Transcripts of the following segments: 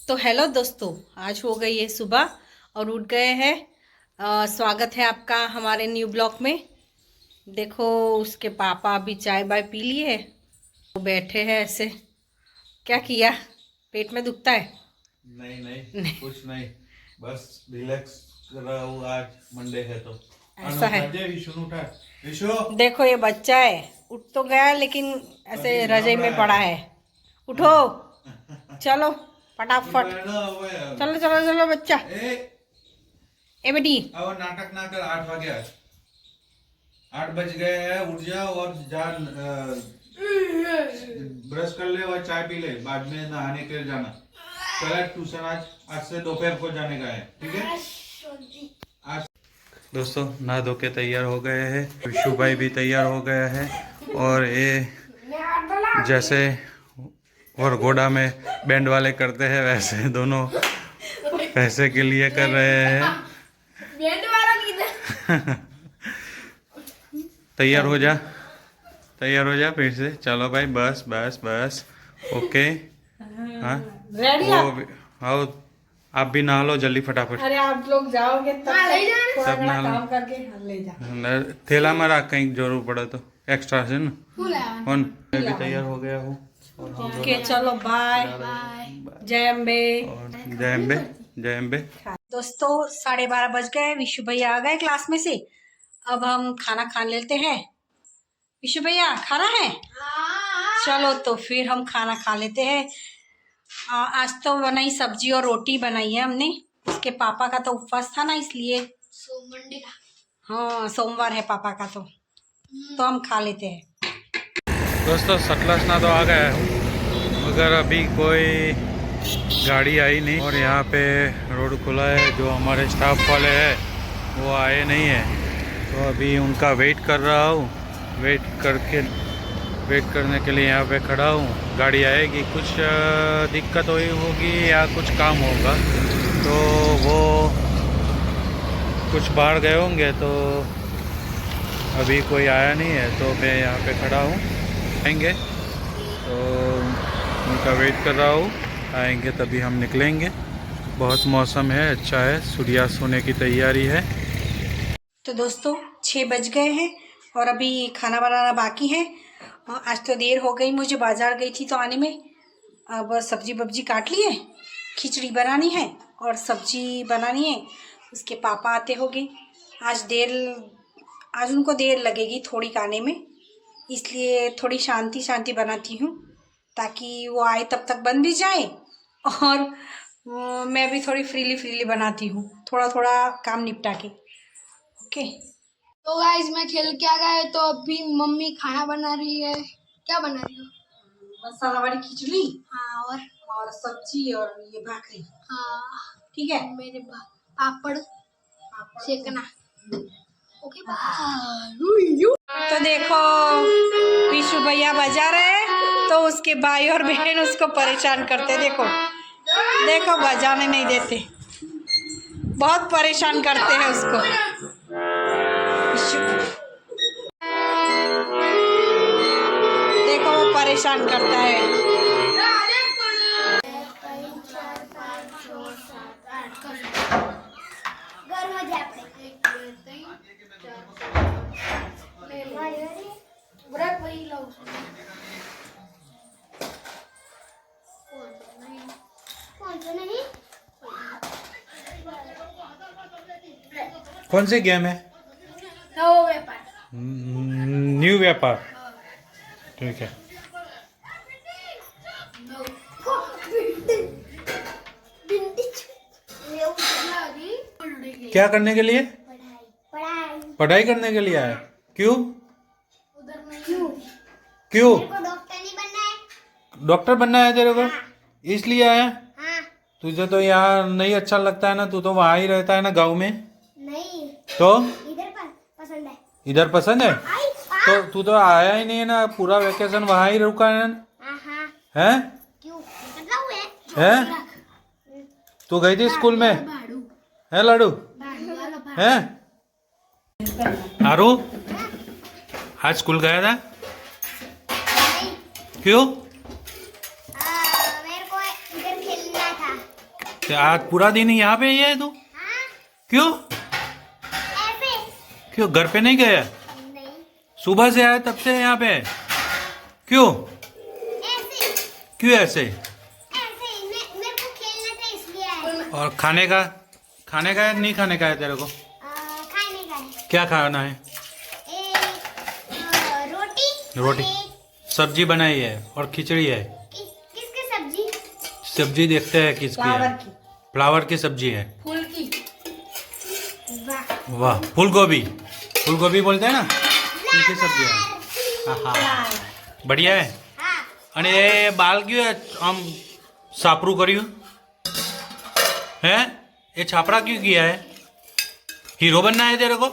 तो हेलो दोस्तों, आज हो गई है सुबह और उठ गए हैं। स्वागत है आपका हमारे न्यू ब्लॉग में। देखो, उसके पापा अभी चाय बाय पी लिए, वो बैठे हैं ऐसे। क्या किया, पेट में दुखता है? नहीं नहीं, कुछ नहीं, बस रिलैक्स कर रहा हूँ। आज मंडे है तो ऐसा है। विष्णु उठा। विष्णु देखो, ये बच्चा है, उठ तो गया लेकिन ऐसे अभी रजाई घाम में रहा पड़ा है। है। उठो, चलो फटाफट। अब चलो चलो चलो बच्चा। ए बेटी, अब नाटक ना कर। 8 बजे 8 बज गए हैं। उठ जाओ और जा, ब्रश कर ले और चाय पी ले, बाद में नहाने के लिए जाना। कल ट्यूशन आज आज से दोपहर को जाने का है, ठीक है? आज दोस्तों नहा धो के तैयार हो गए हैं, विशु भाई भी तैयार हो गया है। और ये जैसे और घोड़ा में बैंड वाले करते हैं वैसे दोनों पैसे के लिए कर रहे हैं। बैंड वाला किधर? तैयार हो जा, तैयार हो जा फिर से। चलो भाई, बस बस बस, ओके। हाँ, रेडी वो आप? आओ, आप भी नहा लो जल्दी फटाफट। अरे आप लोग जाओगे तब ले जाना। थोड़ा तब घना नहा लो। काम करके ले जा। थैला में रख, कहीं जरूर पड़ा तो एक्स्ट्रा से ना। बुलाया। मैं भी तैयार हो गया हूँ। ओके चलो, बाय। जय अम्बे। और जय अम्बे, जय अम्बे। दोस्तों 12:30 बज गए, विशु भैया आ गए क्लास में से। अब हम खाना खा लेते हैं। विशु भैया खाना है? चलो तो फिर हम खाना खा लेते हैं। आज तो बनाई सब्जी और रोटी बनाई है हमने। उसके पापा का तो उपवास था ना, इसलिए। मंडे का। हाँ, सोमवार है पापा का तो हम खा लेते हैं। दोस्तों सतलसना तो आ गया है, मगर अभी कोई गाड़ी आई नहीं। और यहाँ पे रोड खुला है, जो हमारे स्टाफ वाले हैं वो आए नहीं है, तो अभी उनका वेट कर रहा हूँ। वेट करने के लिए यहाँ पे खड़ा हूँ। गाड़ी आएगी, कुछ दिक्कत हुई होगी या कुछ काम होगा, तो वो कुछ बाहर गए होंगे, तो अभी कोई आया नहीं है, तो मैं यहाँ पे खड़ा हूँ। आएंगे तो उनका वेट कर रहा हूँ, आएंगे तभी हम निकलेंगे। बहुत मौसम है, अच्छा है, सूर्यास्त होने की तैयारी है। तो दोस्तों 6 बज गए हैं और अभी खाना बनाना बाकी है। आज तो देर हो गई, मुझे बाजार गई थी तो आने में। अब सब्जी वब्जी काट लिए, खिचड़ी बनानी है और सब्जी बनानी है। उसके पापा आते होंगे। आज उनको देर लगेगी थोड़ी आने में, इसलिए थोड़ी शांति शांति बनाती हूँ, ताकि वो आए तब तक बन भी जाए। और मैं भी थोड़ी फ्रीली बनाती हूँ, थोड़ा थोड़ा काम निपटा के। ओके। तो गाइस मैं खेल के आ गया, तो अभी मम्मी खाना बना रही है। क्या बना रही हो? मसाला वाली खिचड़ी हाँ और सब्जी और ये भाखरी। हाँ ठीक है। मेरे पापड़ सेकना। ओके तो देखो, विशु भैया बजा रहे हैं तो उसके भाई और बहन उसको परेशान करते। देखो देखो, बजाने नहीं देते, बहुत परेशान करते हैं उसको। देखो वो परेशान करता है। कौन सी गेम है? न्यू व्यापार, ठीक है। क्या करने के लिए? पढ़ाई करने के लिए आया? क्यों क्यों? डॉक्टर बनना है तेरे को, इसलिए आया? तुझे तो यहाँ नहीं अच्छा लगता है ना, तू तो वहाँ ही रहता है ना, गांव में। नहीं, तो पसंद है। इधर पसंद है, तो तू तो आया ही नहीं है ना, पूरा वेकेशन वहाँ ही रुका है ना? हैं? क्यों? हैं? तू गई थी स्कूल में? है लाडू? हैं? आरू आज स्कूल गया था? क्यों? मेरे को इधर खेलना था। तो आज पूरा दिन यहाँ पे ही है तू? क्यों? क्यों घर पे नहीं गया? सुबह से आया तब से यहाँ पे? क्यों? क्यों ऐसे? मेरे को खेलना था इसलिए आया। और खाने का है नहीं खाने का है तेरे को? खाने का है। क्या खाना है? रोटी। रोटी। और सब्जी बनाई है और खिचड़ी है। किसकी सब्जी? सब्जी देखते हैं किसकी फ्लावर है। की। फ्लावर की सब्जी है। फूल की। वाह। वाह, फूल गोभी बोलते हैं ना, फूल की सब्जी है। हाँ, बढ़िया है। हाँ। અને એ બાલ ક્યું આમ સાપરું કર્યું है? ये छापड़ा क्यों किया है? हीरो बनना है तेरे को?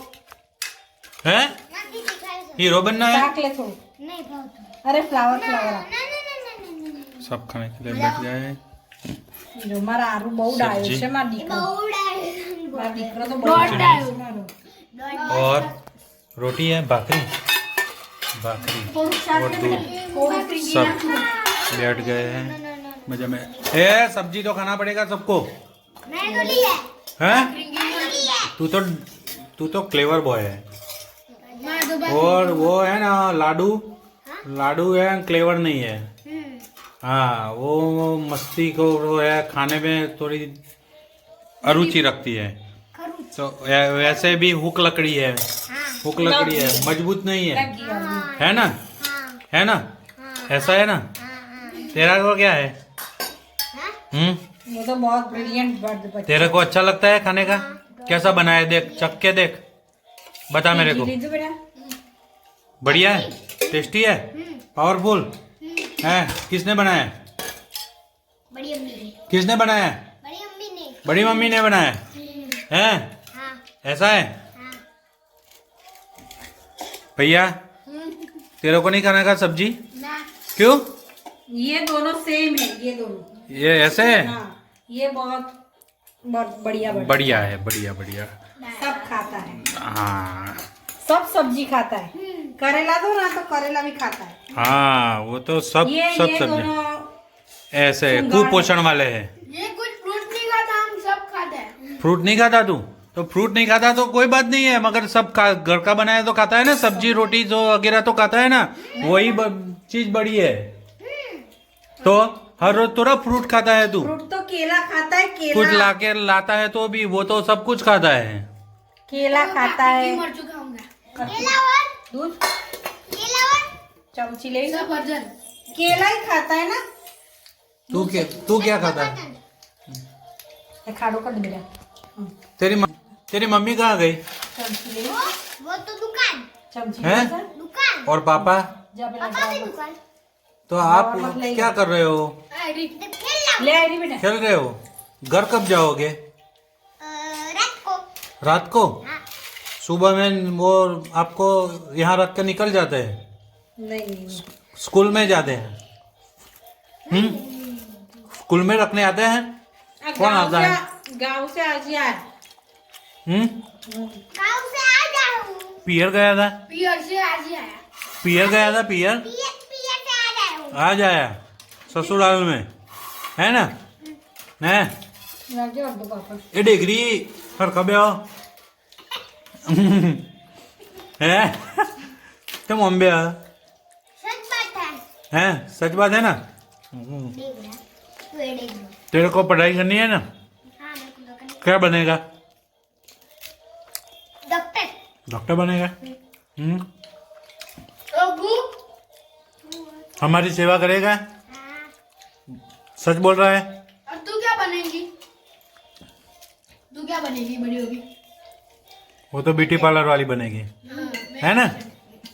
है? नहीं दिखाई दो। हीरो बनना है? चाक ले थोड़ी। नहीं बहुत। अरे फ्लावर ना फ्लावर ना ना ना ना ना। सब खाने के लिए बैठ गए हैं। જો મારા આરુ બહુ ડાયો સબ્જી। છે મારો દીકરો बौड़ा। મારો દીકરો તો બહુ દોઢ ડાયો ડાયો। છે મારો और रोटी है, भाकरी થોડુંક શાક और ને दूध। બેટા, થોડુંક પ્રીતિ सब નાખું। बैठ गए हैं मजे में। ए सब्जी तो खाना पड़ेगा सबको, मैंने तो ली है। हैं? मैंने तो ली है। तू तो क्लेवर बॉय है। मैं दोबारा और वो है ना लाडू है, क्लेवर नहीं है। हाँ, वो मस्ती को वो है, खाने में थोड़ी अरुचि रखती है। तो वैसे भी हुक लकड़ी है, हुक लकड़ी है, मजबूत नहीं है, લગી આવી। है ना? है ना? ऐसा है ना? तेरा को क्या है? वो तो बहुत ब्रिलियंट बर्ड बच्चा तेरे को अच्छा लगता है खाने का? कैसा बना है? देख, चख के देख, बता मेरे को। લીધું બેટા बढ़िया है, टेस्टी है, पावरफुल है। किसने बनाया? बड़ी अम्मी ने। किसने बनाया? बड़ी अम्मी ने। बड़ी मम्मी ने बनाया है? हाँ। ऐसा है? हाँ। भैया तेरे को नहीं खाने का सब्जी? ना क्यों? ये दोनों सेम है ये दोनों ये ऐसे है? हाँ ये बहुत बहुत बढ़िया बर्ड बढ़िया है, बढ़िया बढ़िया। सब खाता है हाँ सब सब्जी खाता है करेला दो ना तो करेला भी खाता है हाँ, वो तो सब ये सब्जी दोनों ऐसे श्रृंगार कुपोषण वाले हैं। ये कुछ फ्रूट नहीं खाता, हम सब खाते हैं। फ्रूट नहीं खाता तू? तो फ्रूट नहीं खाता तो कोई बात नहीं है, मगर सब घर का बनाया तो खाता है ना, सब्जी रोटी जो वगैरह तो खाता है ना, वही चीज बड़ी है। तो हर रोज थोड़ा फ्रूट खाता है तू? फ्रूट तो केला खाता है कुछ केला लाके लाता है तो भी वो तो सब कुछ खाता है। केला खाता है मर्चू खाऊंगा। केला और दूध केला और चमची ले लो। सफरजन। केला ही खाता है ना तू क्या खाता है? ये खाड़ो कर दे बेटा तेरी मम्मी कहाँ गई? चमची ले लो वो तो दुकान। चमची हैं? ले सर दुकान। और पापा? जा बेटा पापा भी जाओ। दुकान। तो आप मत ले क्या कर रहे हो? आईडी। तो खेलना। ले आई रही बेटा खेल रहे हो? घर कब जाओगे? रात को। रात को? हाँ। सुबह में वो आपको यहाँ रख के निकल जाते हैं? नहीं नहीं स्कूल में जाते हैं? स्कूल में रखने आते हैं? कौन आता है? गाँव से आज ही आया गाँव से आ जाऊँ। पियर गया था? पियर से आज ही आया। पियर गया था? पियर पिया पिया से आ जाऊँ। आ जाया ससुराल में, है ना? है लग जाओ दो पापा ए डिग्री हर कब आओ है तुम अम्बे सच बात है। हैं? सच बात है ना? देख रहा। तू ये देख लो। तेरे को पढ़ाई करनी है ना? हाँ मेरे को दुकान। क्या बनेगा? डॉक्टर। डॉक्टर बनेगा? अबू हमारी सेवा करेगा? हाँ। सच बोल रहा है? और तू क्या बनेगी? तू क्या बनेगी बड़ी होगी? वो तो ब्यूटी पार्लर वाली बनेगी, है ना?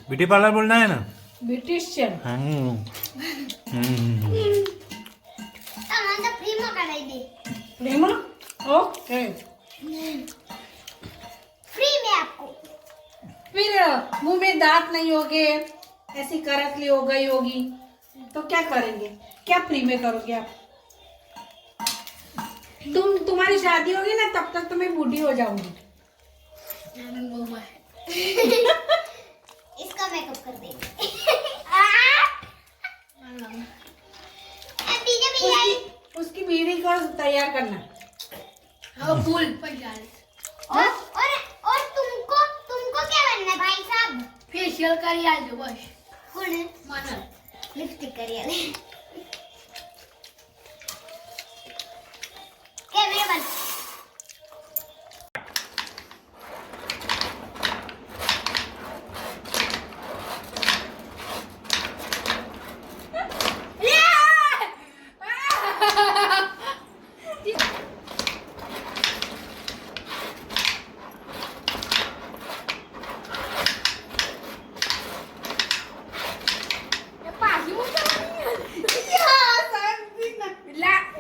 ब्यूटी पार्लर बोलना है ना? ब्यूटिशियन तो फ्री में कराई दे। प्रेमा ओके फ्री में आपको। फिर मुंह में दांत नहीं होगे ऐसी करकली हो गई होगी तो क्या करेंगे? क्या फ्री में करोगे आप? तुम्हारी शादी होगी ना तब तक तो मैं बूढ़ी हो जाऊंगी। इसका मेकअप कर देंगे। उसकी बीड़ी को तैयार करना फूल पंजाली और तुमको क्या बनना है भाई साहब? फेशियल करी आज बस कौन है? मानल लिपस्टिक करिए कैमरे बंद।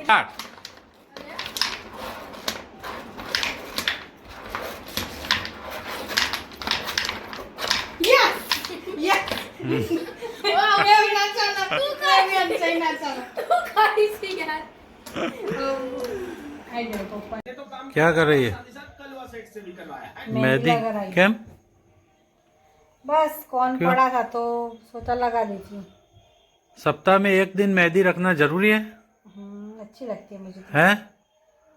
स्टार्ट। क्या कर रही है? मेहंदी लगा रही। केम? बस कौन क्यों? पड़ा था तो सोचा लगा देती हूँ। सप्ताह में एक दिन मेहंदी रखना जरूरी है? अच्छी लगती है मुझे तो। हैं?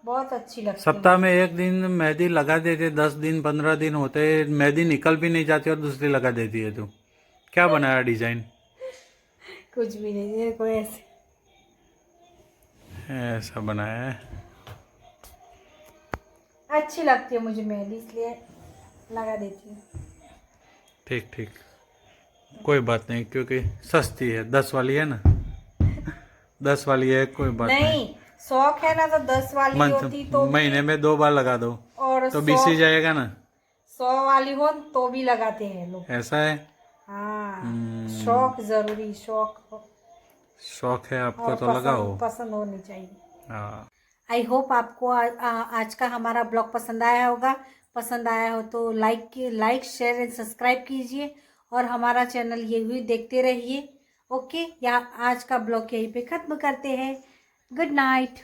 बहुत अच्छी लगती है। सप्ताह में एक दिन मेहंदी लगा देते, 10 दिन 15 दिन होते, मेहंदी निकल भी नहीं जाती और दूसरी लगा देती है। तू क्या बनाया डिजाइन? कुछ भी नहीं, ये कोई ऐसे ऐसा बनाया है। अच्छी लगती है मुझे मेहंदी, इसलिए लगा देती हूँ। ठीक ठीक, कोई बात नहीं, क्योंकि सस्ती है, 10 वाली है ना। 10 वाली है, कोई बात नहीं, शौक है ना तो 10 वाली होती तो भी, महीने में 2 बार लगा दो और तो 20 ही जाएगा ना। 100 वाली हो तो भी लगाते हैं लोग। ऐसा है, हाँ, शौक जरूरी, शौक है आपको और तो लगाओ। पसंद होनी चाहिए। हाँ, आई होप आपको आज का हमारा ब्लॉग पसंद आया होगा। पसंद आया हो तो लाइक शेयर एंड सब्सक्राइब कीजिए और हमारा चैनल ये भी देखते रहिए। ओके, यहाँ आज का ब्लॉग यहीं पे ख़त्म करते हैं। Good night.